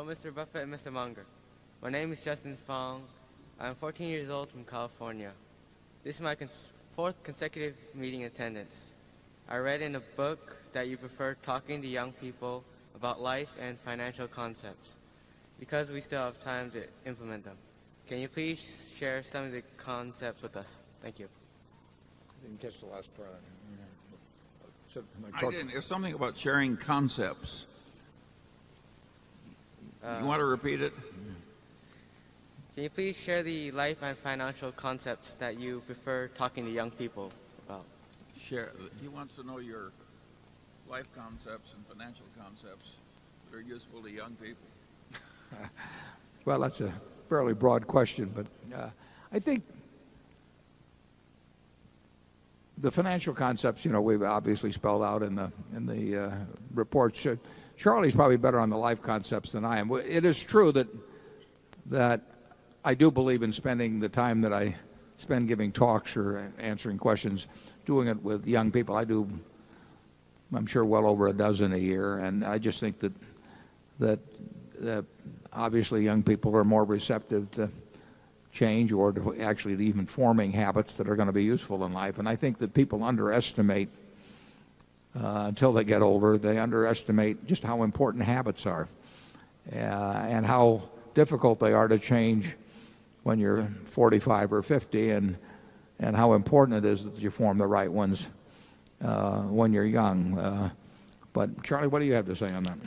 Mr. Buffett and Mr. Munger. My name is Justin Fong. I'm 14 years old from California. This is my fourth consecutive meeting attendance. I read in a book that you prefer talking to young people about life and financial concepts because we still have time to implement them. Can you please share some of the concepts with us? Thank you. I didn't catch the last part. I didn't. There's something about sharing concepts. You want to repeat it? Can you please share the life and financial concepts that you prefer talking to young people about? Share. He wants to know your life concepts and financial concepts that are useful to young people. Well, that's a fairly broad question, but I think the financial concepts, we've obviously spelled out in the reports. Charlie's probably better on the life concepts than I am. It is true that I do believe in spending the time that I spend giving talks or answering questions, doing it with young people. I do, I'm sure, well over a dozen a year, and I just think that obviously young people are more receptive to change or to actually even forming habits that are going to be useful in life. And I think that people underestimate, until they get older, they underestimate just how important habits are and how difficult they are to change when you're 45 or 50, and how important it is that you form the right ones when you're young. But Charlie, what do you have to say on that?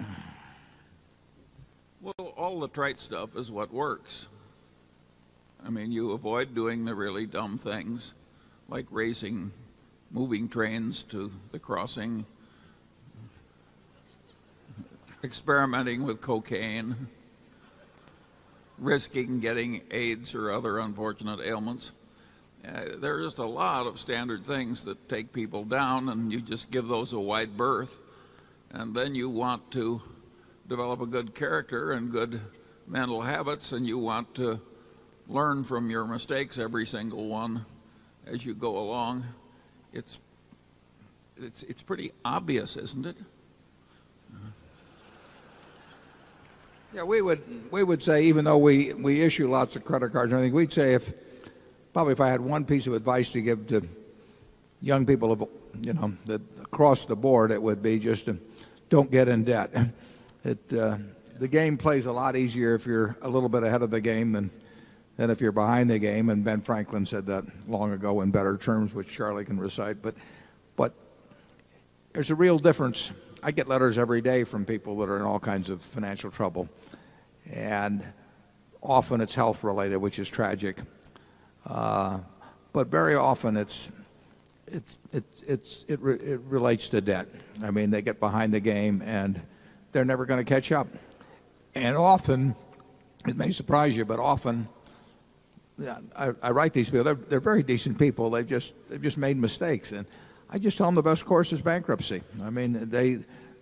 Well, all the trite stuff is what works. I mean, you avoid doing the really dumb things, like racing moving trains to the crossing, experimenting with cocaine, risking getting AIDS or other unfortunate ailments. There are just a lot of standard things that take people down, and you just give those a wide berth. And then you want to develop a good character and good mental habits, and you want to learn from your mistakes, every single one, as you go along. It's pretty obvious, isn't it? Yeah, we would say, even though we issue lots of credit cards and everything, we'd say if I had one piece of advice to give to young people, that across the board, it would be just don't get in debt. The game plays a lot easier if you're a little bit ahead of the game than if you're behind the game. And Ben Franklin said that long ago in better terms, which Charlie can recite. But there's a real difference. I get letters every day from people that are in all kinds of financial trouble, and often it's health related, which is tragic. But very often it relates to debt. I mean, they get behind the game and they're never going to catch up. And often, it may surprise you, but often, I write these people. They're very decent people. They've just made mistakes, and I just tell them the best course is bankruptcy. I mean,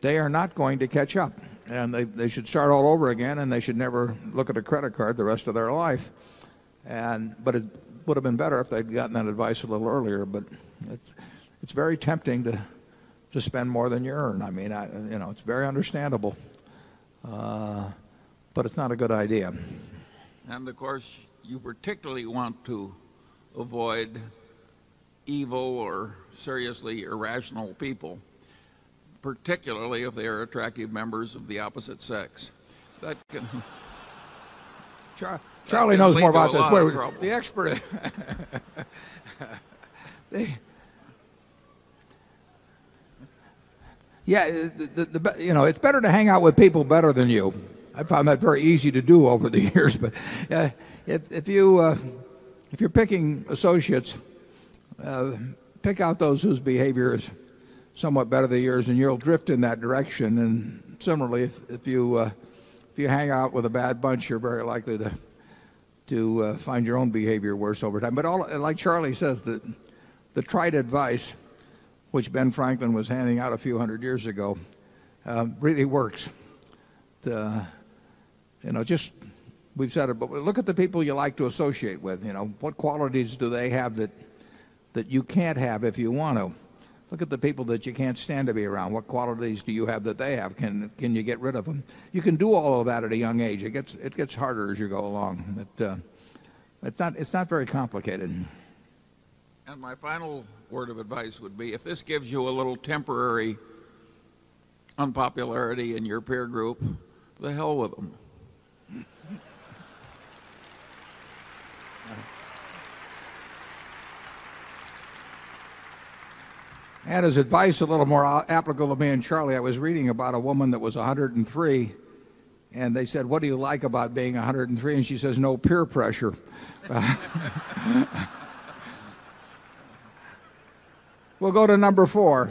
they are not going to catch up, and they should start all over again, and they should never look at a credit card the rest of their life. But it would have been better if they'd gotten that advice a little earlier. But it's very tempting to spend more than you earn. I mean, it's very understandable, but it's not a good idea. And of course, you particularly want to avoid evil or seriously irrational people, particularly if they are attractive members of the opposite sex. That can Charlie knows more about this. The expert. It's better to hang out with people better than you. I found that very easy to do over the years. But if you're picking associates, pick out those whose behavior is somewhat better than yours, and you'll drift in that direction. And similarly, if you hang out with a bad bunch, you're very likely to find your own behavior worse over time. But like Charlie says, the trite advice, which Ben Franklin was handing out a few hundred years ago, really works. We've said it, but look at the people you like to associate with. What qualities do they have that you can't have if you want to? Look at the people that you can't stand to be around. What qualities do you have that they have? Can you get rid of them? You can do all of that at a young age. It gets harder as you go along. It's not very complicated. And my final word of advice would be, if this gives you a little temporary unpopularity in your peer group, the hell with them. And his advice, a little more applicable to me and Charlie, I was reading about a woman that was 103, and they said, what do you like about being 103? And she says, no peer pressure. We'll go to number 4.